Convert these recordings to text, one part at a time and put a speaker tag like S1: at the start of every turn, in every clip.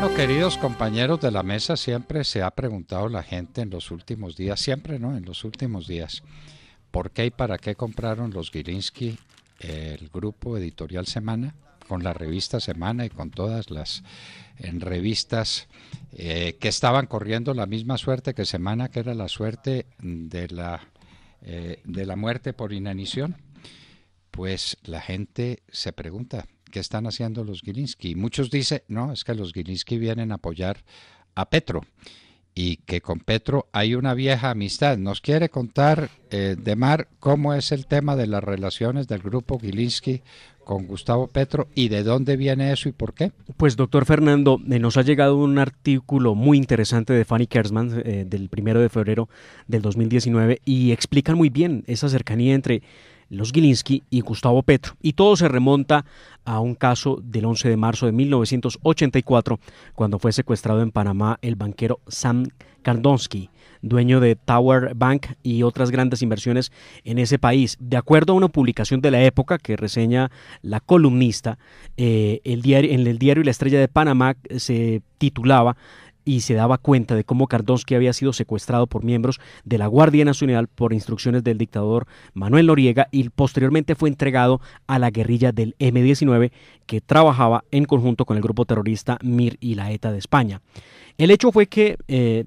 S1: Bueno, queridos compañeros de la mesa, siempre se ha preguntado la gente en los últimos días, siempre no, en los últimos días, ¿por qué y para qué compraron los Gilinski el grupo editorial Semana, con la revista Semana y con todas las revistas que estaban corriendo la misma suerte que Semana, que era la suerte de la muerte por inanición? Pues la gente se pregunta, ¿qué están haciendo los Gilinski? Muchos dicen, no, es que los Gilinski vienen a apoyar a Petro y que con Petro hay una vieja amistad. ¿Nos quiere contar, Demar, cómo es el tema de las relaciones del grupo Gilinski con Gustavo Petro y de dónde viene eso y por qué?
S2: Pues, doctor Fernando, nos ha llegado un artículo muy interesante de Fanny Kersman del 1 de febrero del 2019 y explican muy bien esa cercanía entre los Gilinski y Gustavo Petro. Y todo se remonta a un caso del 11 de marzo de 1984, cuando fue secuestrado en Panamá el banquero Sam Kardonsky, dueño de Tower Bank y otras grandes inversiones en ese país. De acuerdo a una publicación de la época que reseña La Columnista, en el diario La Estrella de Panamá se titulaba y se daba cuenta de cómo Kardonsky había sido secuestrado por miembros de la Guardia Nacional por instrucciones del dictador Manuel Noriega y posteriormente fue entregado a la guerrilla del M-19 que trabajaba en conjunto con el grupo terrorista MIR y la ETA de España. El hecho fue que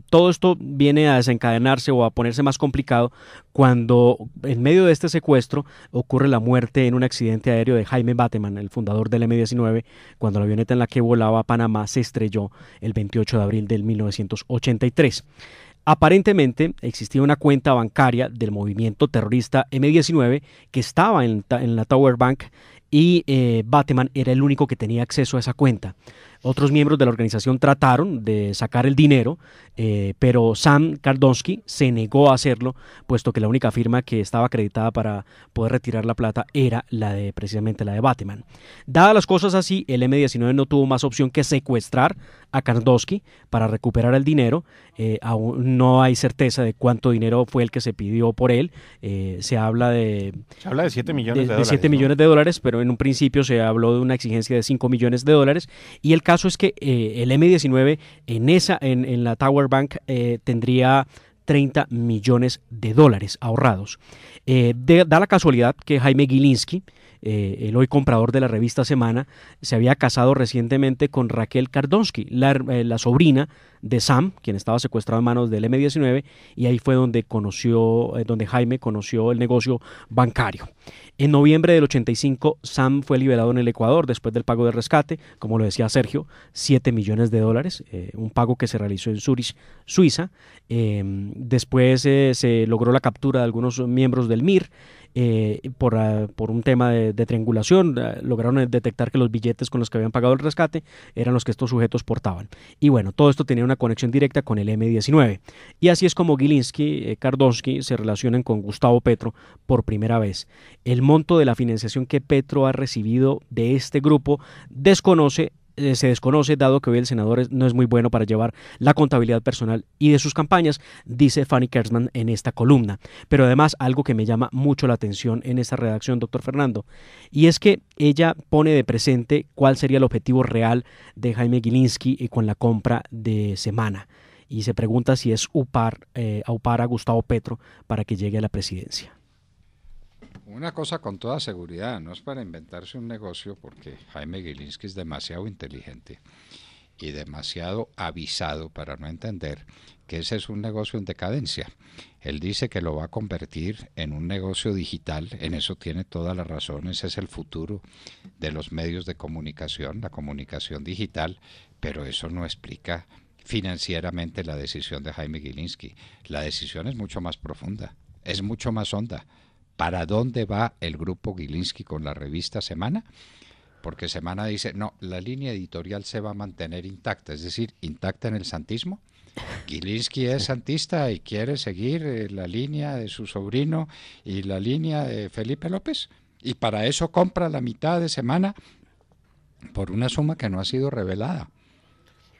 S2: todo esto viene a desencadenarse o a ponerse más complicado cuando en medio de este secuestro ocurre la muerte en un accidente aéreo de Jaime Bateman, el fundador del M-19, cuando la avioneta en la que volaba a Panamá se estrelló el 28 de abril del 1983. Aparentemente existía una cuenta bancaria del movimiento terrorista M-19 que estaba en la Tower Bank y Bateman era el único que tenía acceso a esa cuenta. Otros miembros de la organización trataron de sacar el dinero, pero Sam Kardonsky se negó a hacerlo, puesto que la única firma que estaba acreditada para poder retirar la plata era precisamente la de Bateman. Dadas las cosas así, el M-19 no tuvo más opción que secuestrar a Kardonsky para recuperar el dinero. Aún no hay certeza de cuánto dinero fue el que se pidió por él. Se habla de
S3: 7 millones de dólares.
S2: 7 millones de dólares, pero en un principio se habló de una exigencia de 5 millones de dólares. Y el caso es que el M-19 en la Tower Bank tendría 30 millones de dólares ahorrados. Da la casualidad que Jaime Gilinski, el hoy comprador de la revista Semana, se había casado recientemente con Raquel Kardonsky, la sobrina de Sam, quien estaba secuestrado en manos del M-19, y ahí fue donde Jaime conoció el negocio bancario. En noviembre del 85, Sam fue liberado en el Ecuador después del pago de rescate, como lo decía Sergio, 7 millones de dólares, un pago que se realizó en Zurich, Suiza. Después se logró la captura de algunos miembros del MIR, por un tema de triangulación. Lograron detectar que los billetes con los que habían pagado el rescate eran los que estos sujetos portaban. Y bueno, todo esto tenía una conexión directa con el M-19. Y así es como Gilinski, Kardonsky se relacionan con Gustavo Petro por primera vez. El monto de la financiación que Petro ha recibido de este grupo se desconoce, dado que hoy el senador no es muy bueno para llevar la contabilidad personal y de sus campañas, dice Fanny Kersman en esta columna. Pero además, algo que me llama mucho la atención en esta redacción, doctor Fernando, y es que ella pone de presente cuál sería el objetivo real de Jaime Gilinski con la compra de Semana, y se pregunta si es aupar a Gustavo Petro para que llegue a la presidencia.
S1: Una cosa con toda seguridad, no es para inventarse un negocio, porque Jaime Gilinski es demasiado inteligente y demasiado avisado para no entender que ese es un negocio en decadencia. Él dice que lo va a convertir en un negocio digital, en eso tiene toda la razón, ese es el futuro de los medios de comunicación, la comunicación digital, pero eso no explica financieramente la decisión de Jaime Gilinski. La decisión es mucho más profunda, es mucho más honda. ¿Para dónde va el grupo Gilinski con la revista Semana? Porque Semana dice, no, la línea editorial se va a mantener intacta, es decir, intacta en el santismo. Gilinski es santista y quiere seguir la línea de su sobrino y la línea de Felipe López, y para eso compra la mitad de Semana por una suma que no ha sido revelada.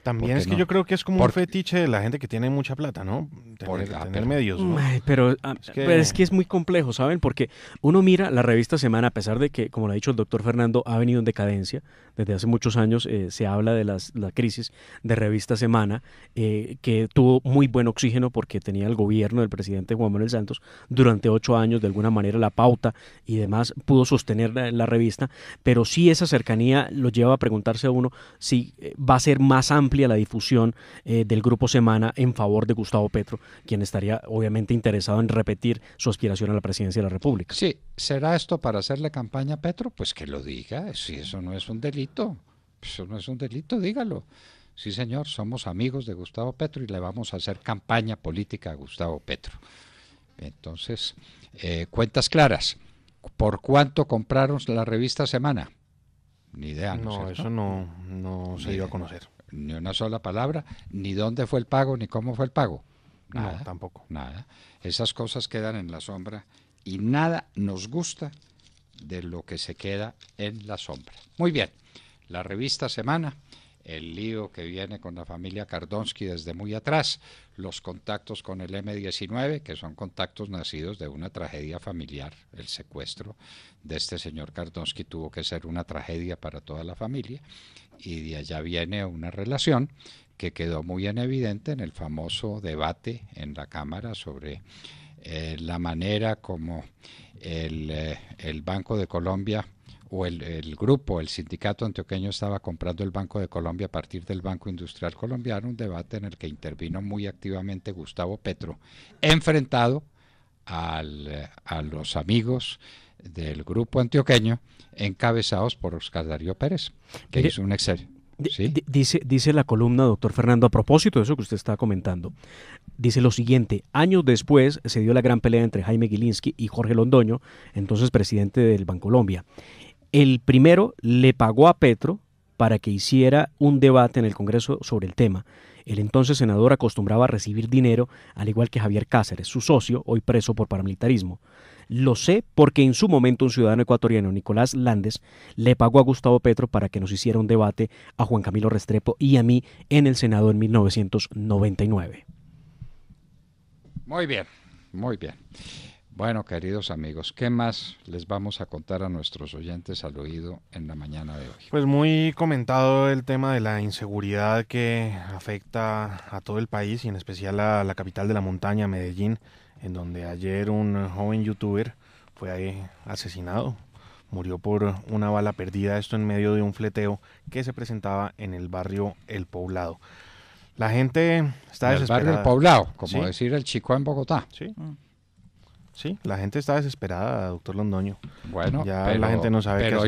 S3: También es que yo creo que es como un fetiche de la gente que tiene mucha plata, ¿no? Tener medios, ¿no?
S2: Pero es que es muy complejo, ¿saben? Porque uno mira la revista Semana, a pesar de que, como lo ha dicho el doctor Fernando, ha venido en decadencia. Desde hace muchos años se habla de la crisis de revista Semana, que tuvo muy buen oxígeno porque tenía el gobierno del presidente Juan Manuel Santos durante 8 años, de alguna manera la pauta y demás pudo sostener la revista, pero sí esa cercanía lo lleva a preguntarse a uno si va a ser más amplia la difusión del Grupo Semana en favor de Gustavo Petro, quien estaría obviamente interesado en repetir su aspiración a la presidencia de la República.
S1: Sí, ¿será esto para hacerle campaña a Petro? Pues que lo diga, si eso no es un delito, eso no es un delito, dígalo. Sí, señor, somos amigos de Gustavo Petro y le vamos a hacer campaña política a Gustavo Petro. Entonces, cuentas claras, ¿por cuánto compraron la revista Semana? Ni idea, ¿no?
S3: No, eso no se dio a conocer.
S1: Ni una sola palabra, ni dónde fue el pago, ni cómo fue el pago. Nada,
S3: no, tampoco.
S1: Nada. Esas cosas quedan en la sombra y nada nos gusta de lo que se queda en la sombra. Muy bien, la revista Semana, el lío que viene con la familia Kardonsky desde muy atrás, los contactos con el M-19, que son contactos nacidos de una tragedia familiar, el secuestro de este señor Kardonsky tuvo que ser una tragedia para toda la familia, y de allá viene una relación que quedó muy en evidente en el famoso debate en la Cámara sobre la manera como el Banco de Colombia o el grupo, el sindicato antioqueño estaba comprando el Banco de Colombia a partir del Banco Industrial Colombiano, un debate en el que intervino muy activamente Gustavo Petro, enfrentado a los amigos del grupo antioqueño, encabezados por Oscar Darío Pérez, que hizo un excelente... ¿Sí?
S2: Dice la columna, doctor Fernando, a propósito de eso que usted estaba comentando, dice lo siguiente: años después se dio la gran pelea entre Jaime Gilinski y Jorge Londoño, entonces presidente del Bancolombia. El primero le pagó a Petro para que hiciera un debate en el Congreso sobre el tema. El entonces senador acostumbraba a recibir dinero, al igual que Javier Cáceres, su socio, hoy preso por paramilitarismo. Lo sé porque en su momento un ciudadano ecuatoriano, Nicolás Landes, le pagó a Gustavo Petro para que nos hiciera un debate a Juan Camilo Restrepo y a mí en el Senado en 1999.
S1: Muy bien, muy bien. Bueno, queridos amigos, ¿qué más les vamos a contar a nuestros oyentes al oído en la mañana de hoy?
S3: Pues muy comentado el tema de la inseguridad que afecta a todo el país y en especial a la capital de la montaña, Medellín, en donde ayer un joven youtuber fue asesinado, murió por una bala perdida, esto en medio de un fleteo que se presentaba en el barrio El Poblado. La gente está desesperada.
S1: El barrio El Poblado, como
S3: ¿Sí?
S1: Decir el Chico en Bogotá.
S3: Sí. Sí, la gente está desesperada, doctor Londoño.
S1: Bueno,
S3: ya
S1: pero,
S3: la gente no sabe qué hacer.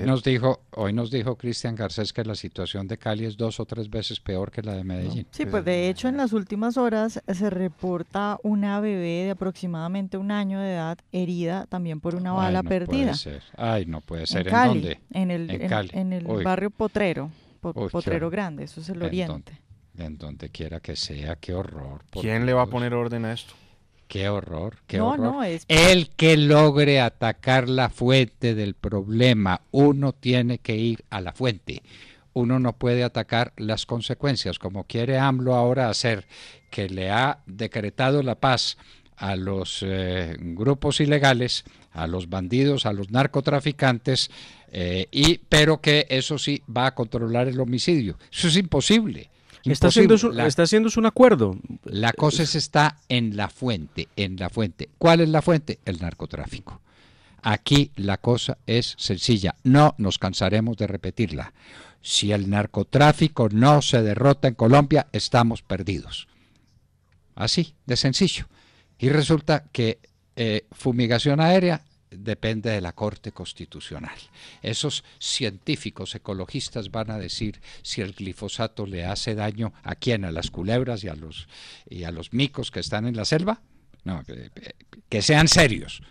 S1: Hoy nos dijo Cristian Garcés que la situación de Cali es 2 o 3 veces peor que la de Medellín.
S4: Sí, pues de hecho en las últimas horas se reporta una bebé de aproximadamente 1 año de edad herida también por una bala perdida.
S1: Puede ser. Ay, no puede ser.
S4: ¿En Cali?
S1: ¿En dónde?
S4: En Cali. En el barrio Potrero, Potrero Grande, eso es el oriente.
S1: En donde quiera que sea, qué horror.
S3: ¿Quién le va a poner orden a esto?
S1: Qué horror, qué
S4: horror.
S1: No, el que logre atacar la fuente del problema, uno tiene que ir a la fuente. Uno no puede atacar las consecuencias, como quiere AMLO ahora hacer, que le ha decretado la paz a los grupos ilegales, a los bandidos, a los narcotraficantes, pero que eso sí va a controlar el homicidio. Eso es imposible.
S2: Está haciendo un acuerdo.
S1: La cosa está en la fuente, ¿Cuál es la fuente? El narcotráfico. Aquí la cosa es sencilla, no nos cansaremos de repetirla. Si el narcotráfico no se derrota en Colombia, estamos perdidos. Así, de sencillo. Y resulta que fumigación aérea depende de la Corte Constitucional. Esos científicos ecologistas van a decir si el glifosato le hace daño a quién, a las culebras y a los micos que están en la selva. No, que sean serios,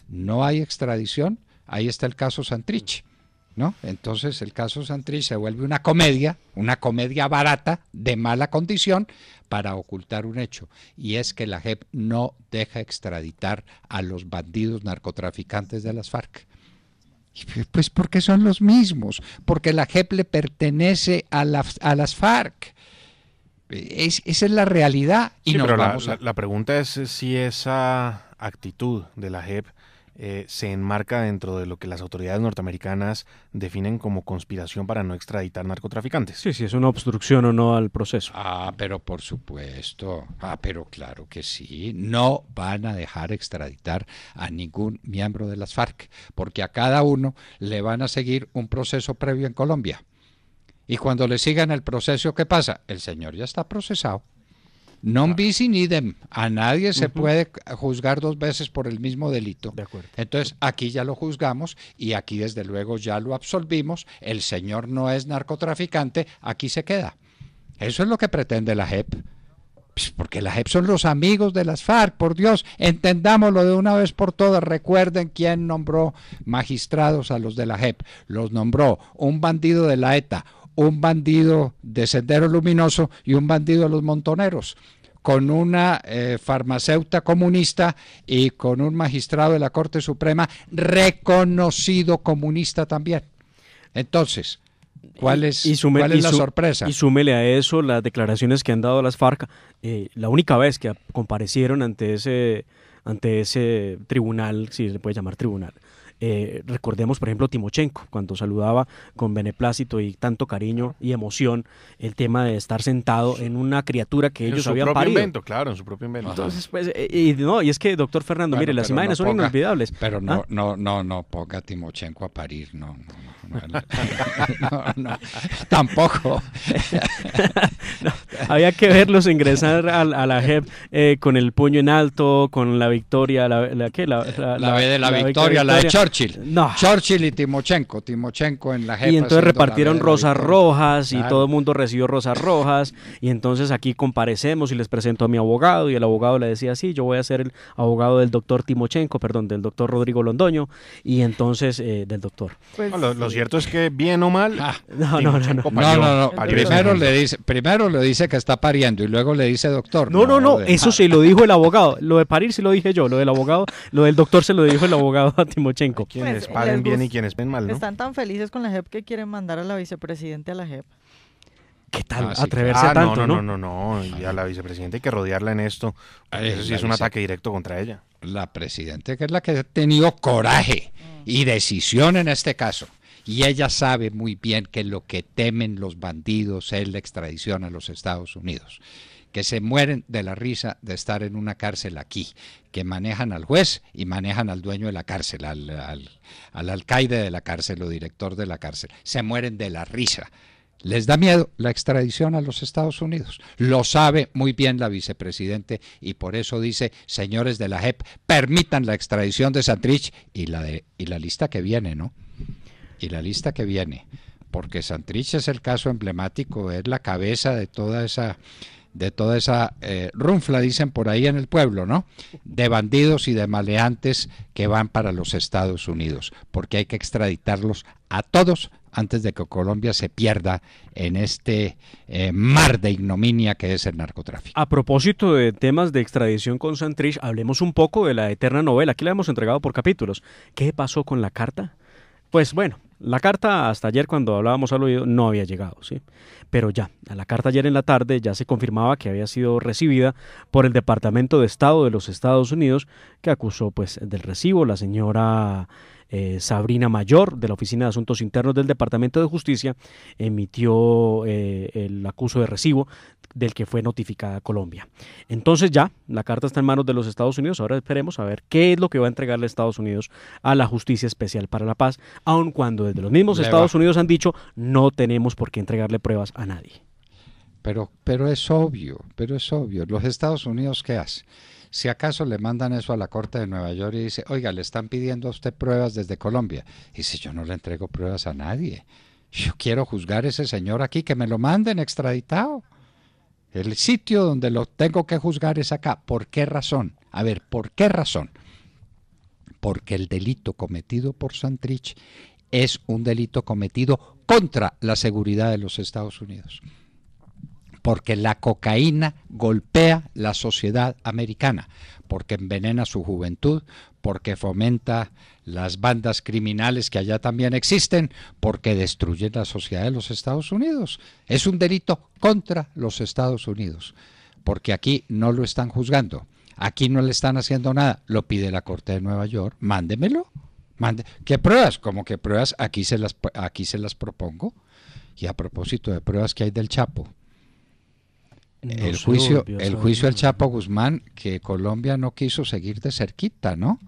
S1: No hay extradición, ahí está el caso Santrich, ¿no? Entonces el caso Santrich se vuelve una comedia barata, de mala condición, para ocultar un hecho, y es que la JEP no deja extraditar a los bandidos narcotraficantes de las FARC. Pues porque son los mismos, porque la JEP le pertenece a las FARC. Esa es la realidad. Y
S3: sí,
S1: nos
S3: pero
S1: vamos
S3: la pregunta es si esa actitud de la JEP se enmarca dentro de lo que las autoridades norteamericanas definen como conspiración para no extraditar narcotraficantes.
S2: Sí, es una obstrucción o no al proceso.
S1: Pero por supuesto. Pero claro que sí. No van a dejar extraditar a ningún miembro de las FARC, porque a cada uno le van a seguir un proceso previo en Colombia. Y cuando le sigan el proceso, ¿qué pasa? El señor ya está procesado. Non bis in idem. A nadie se puede juzgar dos veces por el mismo delito.
S2: De acuerdo.
S1: Entonces, aquí ya lo juzgamos y aquí desde luego ya lo absolvimos. El señor no es narcotraficante, aquí se queda. Eso es lo que pretende la JEP. Pues porque la JEP son los amigos de las FARC, por Dios, entendámoslo de una vez por todas. Recuerden quién nombró magistrados a los de la JEP. Los nombró un bandido de la ETA, un bandido de Sendero Luminoso y un bandido de los Montoneros, con una farmacéutica comunista y con un magistrado de la Corte Suprema reconocido comunista también. Entonces, ¿cuál es la sorpresa?
S2: Y súmele a eso las declaraciones que han dado las FARC. La única vez que comparecieron ante ese tribunal, si se puede llamar tribunal, recordemos por ejemplo Timochenko, cuando saludaba con beneplácito y tanto cariño y emoción el tema de estar sentado en una criatura que ellos habían parido.
S3: En su propio invento.
S2: Entonces, pues, y es que, doctor Fernando, mire, las imágenes son inolvidables.
S1: Pero no ponga a Timochenko a parir, no, tampoco.
S2: No, había que verlos ingresar a la JEP con el puño en alto, con la victoria, la
S1: victoria, la de Churchill.
S2: No.
S1: Churchill y Timochenko en la JEP.
S2: Y entonces repartieron rosas rojas y todo el mundo recibió rosas rojas. Y entonces aquí comparecemos y les presento a mi abogado. Y el abogado le decía, sí, yo voy a ser el abogado del doctor Timochenko, del doctor Rodrigo Londoño. Y entonces, del doctor.
S3: Pues, lo cierto es que, bien o mal,
S1: no. Primero le dice que está pariendo y luego le dice doctor.
S2: No, eso sí lo dijo el abogado. Lo de parir sí lo dije yo. Lo del doctor se lo dijo el abogado a Timochenko.
S3: Quienes paguen bien y quienes ven mal, ¿no?
S4: Están tan felices con la JEP que quieren mandar a la vicepresidenta a la JEP.
S2: ¿Qué tal? Atreverse tanto, ¿no?
S3: No. Y a la vicepresidenta hay que rodearla en esto. Eso sí es un ataque directo contra ella.
S1: La presidenta, que es la que ha tenido coraje y decisión en este caso. Y ella sabe muy bien que lo que temen los bandidos es la extradición a los Estados Unidos. Que se mueren de la risa de estar en una cárcel aquí, que manejan al juez y manejan al dueño de la cárcel, al alcaide de la cárcel o director de la cárcel. Se mueren de la risa. Les da miedo la extradición a los Estados Unidos. Lo sabe muy bien la vicepresidente y por eso dice, señores de la JEP, permitan la extradición de Santrich y la lista que viene, ¿no? Y la lista que viene, porque Santrich es el caso emblemático, es la cabeza de toda esa runfla, dicen por ahí en el pueblo, ¿no? De bandidos y de maleantes que van para los Estados Unidos, porque hay que extraditarlos a todos antes de que Colombia se pierda en este mar de ignominia que es el narcotráfico.
S2: A propósito de temas de extradición con Santrich, hablemos un poco de la eterna novela. Aquí la hemos entregado por capítulos. ¿Qué pasó con la carta? Pues bueno, la carta hasta ayer cuando hablábamos al oído no había llegado, ¿sí? Pero ya, a la carta ayer en la tarde ya se confirmaba que había sido recibida por el Departamento de Estado de los Estados Unidos, que acusó pues del recibo la señora Sabrina Mayor, de la Oficina de Asuntos Internos del Departamento de Justicia, emitió el acuso de recibo del que fue notificada Colombia. Entonces ya, la carta está en manos de los Estados Unidos, ahora esperemos a ver qué es lo que va a entregarle Estados Unidos a la Justicia Especial para la Paz, aun cuando desde los mismos Estados Unidos han dicho, no tenemos por qué entregarle pruebas a nadie.
S1: Pero es obvio, los Estados Unidos, ¿qué hace? Si acaso le mandan eso a la Corte de Nueva York y dice, oiga, le están pidiendo a usted pruebas desde Colombia. Y dice, yo no le entrego pruebas a nadie. Yo quiero juzgar a ese señor aquí, que me lo manden extraditado. El sitio donde lo tengo que juzgar es acá. ¿Por qué razón? A ver, ¿por qué razón? Porque el delito cometido por Santrich es un delito cometido contra la seguridad de los Estados Unidos. Porque la cocaína golpea la sociedad americana, porque envenena su juventud, porque fomenta las bandas criminales que allá también existen, porque destruyen la sociedad de los Estados Unidos. Es un delito contra los Estados Unidos, porque aquí no lo están juzgando, aquí no le están haciendo nada. Lo pide la Corte de Nueva York, mándemelo. ¿Qué pruebas? Como que pruebas, aquí se las propongo. Y a propósito de pruebas que hay del Chapo, el juicio del Chapo Guzmán, que Colombia no quiso seguir de cerquita, ¿no?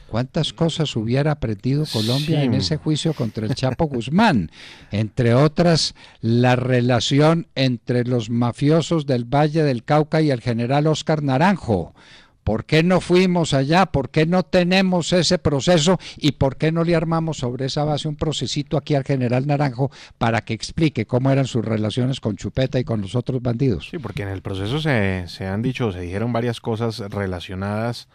S1: ¿Cuántas cosas hubiera aprendido Colombia en ese juicio contra el Chapo Guzmán? Entre otras, la relación entre los mafiosos del Valle del Cauca y el general Óscar Naranjo. ¿Por qué no fuimos allá? ¿Por qué no tenemos ese proceso? ¿Y por qué no le armamos sobre esa base un procesito aquí al general Naranjo para que explique cómo eran sus relaciones con Chupeta y con los otros bandidos?
S3: Sí, porque en el proceso se dijeron varias cosas relacionadas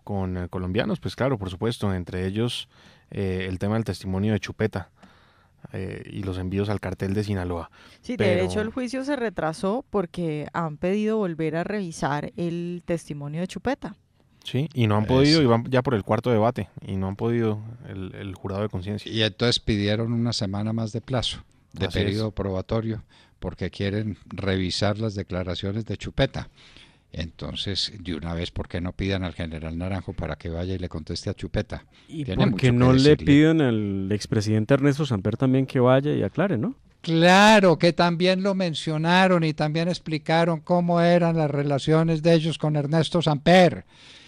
S3: con colombianos, pues claro, por supuesto, entre ellos el tema del testimonio de Chupeta. Y los envíos al cartel de Sinaloa.
S4: Sí, de hecho el juicio se retrasó porque han pedido volver a revisar el testimonio de Chupeta.
S3: Sí, y no han podido, y van ya por el cuarto debate, y no han podido el jurado de conciencia.
S1: Y entonces pidieron una semana más de plazo, de periodo probatorio, porque quieren revisar las declaraciones de Chupeta. Entonces, de una vez, ¿por qué no pidan al general Naranjo para que vaya y le conteste a Chupeta?
S2: ¿Y por qué no le piden al expresidente Ernesto Samper también que vaya y aclare, no?
S1: Claro, que también lo mencionaron y también explicaron cómo eran las relaciones de ellos con Ernesto Samper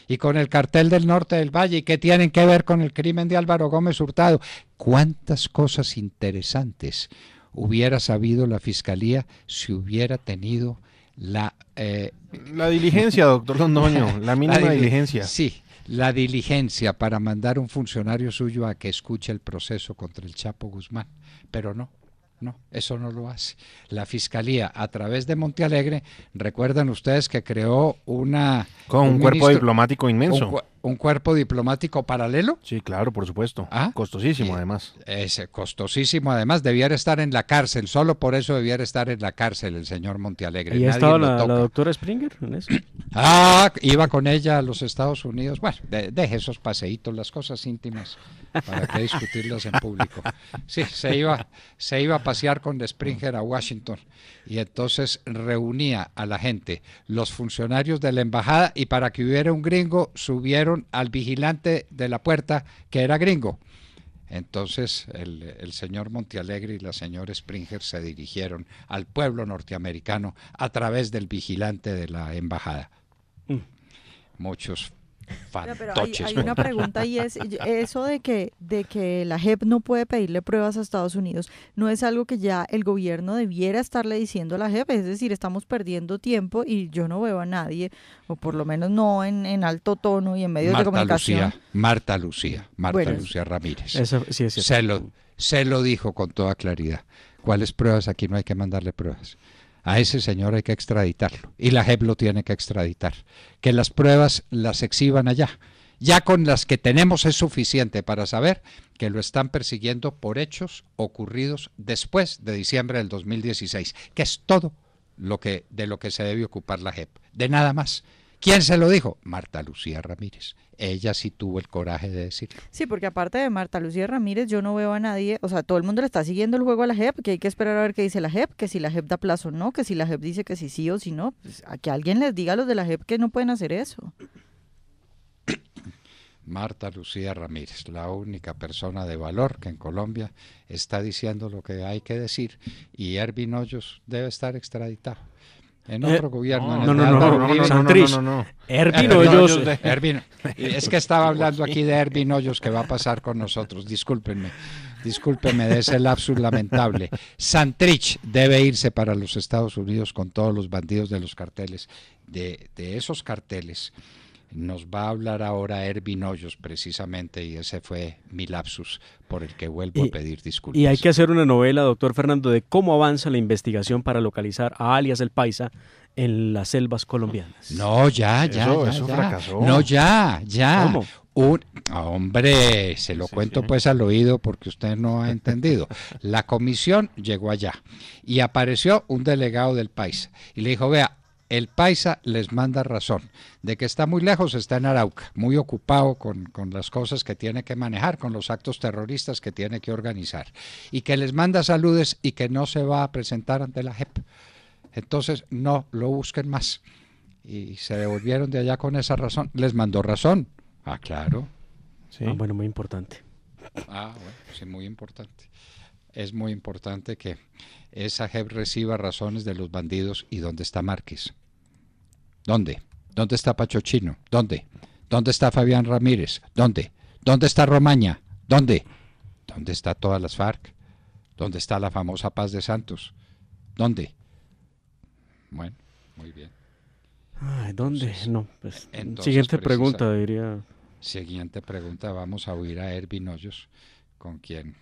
S1: y con el cartel del norte del Valle y qué tienen que ver con el crimen de Álvaro Gómez Hurtado. ¿Cuántas cosas interesantes hubiera sabido la Fiscalía si hubiera tenido la
S3: diligencia, doctor Londoño, la mínima diligencia?
S1: Sí, la diligencia para mandar un funcionario suyo a que escuche el proceso contra el Chapo Guzmán, pero no, eso no lo hace. La Fiscalía, a través de Montealegre, recuerdan ustedes que creó un
S3: cuerpo diplomático inmenso.
S1: ¿Un cuerpo diplomático paralelo?
S3: Sí, claro, por supuesto. Costosísimo, además.
S1: Costosísimo, además. Debiera estar en la cárcel. Solo por eso debiera estar en la cárcel el señor Montealegre.
S2: ¿Y ha estado la doctora Springer en eso?
S1: Iba con ella a los Estados Unidos. Bueno, deje esos paseitos, las cosas íntimas, para qué discutirlas en público. Sí, se iba a pasear con Springer a Washington y entonces reunía a la gente, los funcionarios de la embajada, y para que hubiera un gringo subieron al vigilante de la puerta que era gringo. Entonces el señor Montealegre y la señora Springer se dirigieron al pueblo norteamericano a través del vigilante de la embajada. Muchos fantoches.
S4: Hay una pregunta, y es eso de que la JEP no puede pedirle pruebas a Estados Unidos. ¿No es algo que ya el gobierno debiera estarle diciendo a la JEP? Es decir, estamos perdiendo tiempo y yo no veo a nadie, o por lo menos no en alto tono y en medios de comunicación.
S1: Marta Lucía Ramírez.
S2: Eso sí es cierto.
S1: Se lo dijo con toda claridad. ¿Cuáles pruebas? Aquí no hay que mandarle pruebas. A ese señor hay que extraditarlo y la JEP lo tiene que extraditar. Que las pruebas las exhiban allá. Ya con las que tenemos es suficiente para saber que lo están persiguiendo por hechos ocurridos después de diciembre del 2016, que es todo de lo que se debe ocupar la JEP. De nada más. ¿Quién se lo dijo? Marta Lucía Ramírez. Ella sí tuvo el coraje de decirlo.
S4: Sí, porque aparte de Marta Lucía Ramírez, yo no veo a nadie, o sea, todo el mundo le está siguiendo el juego a la JEP, que hay que esperar a ver qué dice la JEP, que si la JEP da plazo o no, que si la JEP dice que sí o si no, pues a que alguien les diga a los de la JEP que no pueden hacer eso.
S1: Marta Lucía Ramírez, la única persona de valor que en Colombia está diciendo lo que hay que decir, y Ervin Hoyos debe estar extraditado. En otro gobierno.
S2: No, Santrich. Ervin Hoyos.
S1: Es que estaba hablando aquí de Ervin Hoyos, que va a pasar con nosotros. Discúlpenme de ese lapsus lamentable. Santrich debe irse para los Estados Unidos con todos los bandidos de los carteles. De esos carteles nos va a hablar ahora Ervin Hoyos, precisamente, y ese fue mi lapsus por el que vuelvo a pedir disculpas.
S2: Y hay que hacer una novela, doctor Fernando, de cómo avanza la investigación para localizar a alias El Paisa en las selvas colombianas.
S1: No, ya.
S3: Eso fracasó.
S1: No, ya.
S2: ¿Cómo?
S1: Hombre, se lo cuento pues al oído porque usted no ha entendido. La comisión llegó allá y apareció un delegado del Paisa y le dijo, vea, el paisa les manda razón. De que está muy lejos, está en Arauca, muy ocupado con las cosas que tiene que manejar, con los actos terroristas que tiene que organizar. Y que les manda saludes y que no se va a presentar ante la JEP. Entonces, no lo busquen más. Y se devolvieron de allá con esa razón. Les mandó razón. Ah, claro.
S3: Sí.
S2: Bueno, muy importante.
S1: Ah, bueno, sí, muy importante. Es muy importante que esa JEP reciba razones de los bandidos. ¿Y dónde está Márquez? ¿Dónde? ¿Dónde está Pacho Chino? ¿Dónde? ¿Dónde está Fabián Ramírez? ¿Dónde? ¿Dónde está Romaña? ¿Dónde? ¿Dónde está todas las FARC? ¿Dónde está la famosa Paz de Santos? ¿Dónde? Bueno, muy bien.
S2: Ay, ¿dónde?
S1: Entonces,
S2: no, pues,
S1: precisa-
S2: siguiente pregunta, diría.
S1: Siguiente pregunta, vamos a oír a Ervin Hoyos, con quien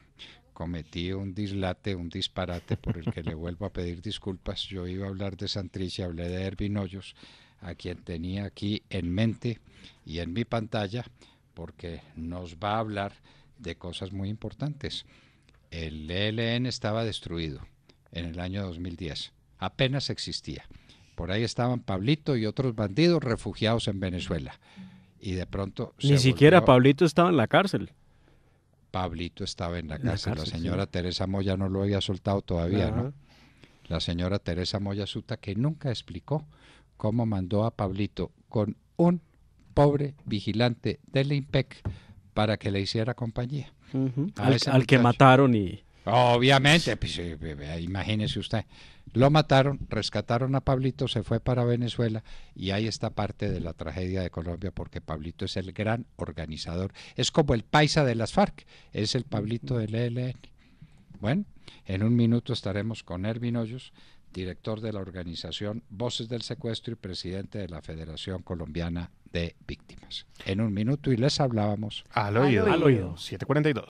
S1: cometí un dislate, un disparate por el que le vuelvo a pedir disculpas. Yo iba a hablar de Santrich y hablé de Ervin Hoyos, a quien tenía aquí en mente y en mi pantalla, porque nos va a hablar de cosas muy importantes. El ELN estaba destruido en el año 2010, apenas existía. Por ahí estaban Pablito y otros bandidos refugiados en Venezuela. Y de pronto
S2: Ni siquiera
S1: volvió.
S2: Pablito estaba en la cárcel.
S1: Pablito estaba en la
S2: En la
S1: cárcel. La
S2: cárcel,
S1: señora
S2: sí.
S1: Teresa Moya no lo había soltado todavía,
S2: Ajá.
S1: ¿no? La señora Teresa Moya Suta, que nunca explicó cómo mandó a Pablito con un pobre vigilante del IMPEC para que le hiciera compañía.
S2: Ujú.
S1: A
S2: Al,
S1: ese
S2: al que
S1: muchacho.
S2: mataron y...
S1: Obviamente, pues, imagínese usted. Lo mataron, rescataron a Pablito, se fue para Venezuela y ahí está parte de la tragedia de Colombia porque Pablito es el gran organizador. Es como el paisa de las FARC, es el Pablito del ELN. Bueno, en un minuto estaremos con Ervin Hoyos, director de la organización Voces del Secuestro y presidente de la Federación Colombiana de Víctimas. En un minuto y les hablábamos
S3: Al oído.
S2: Al oído.
S3: 7:42.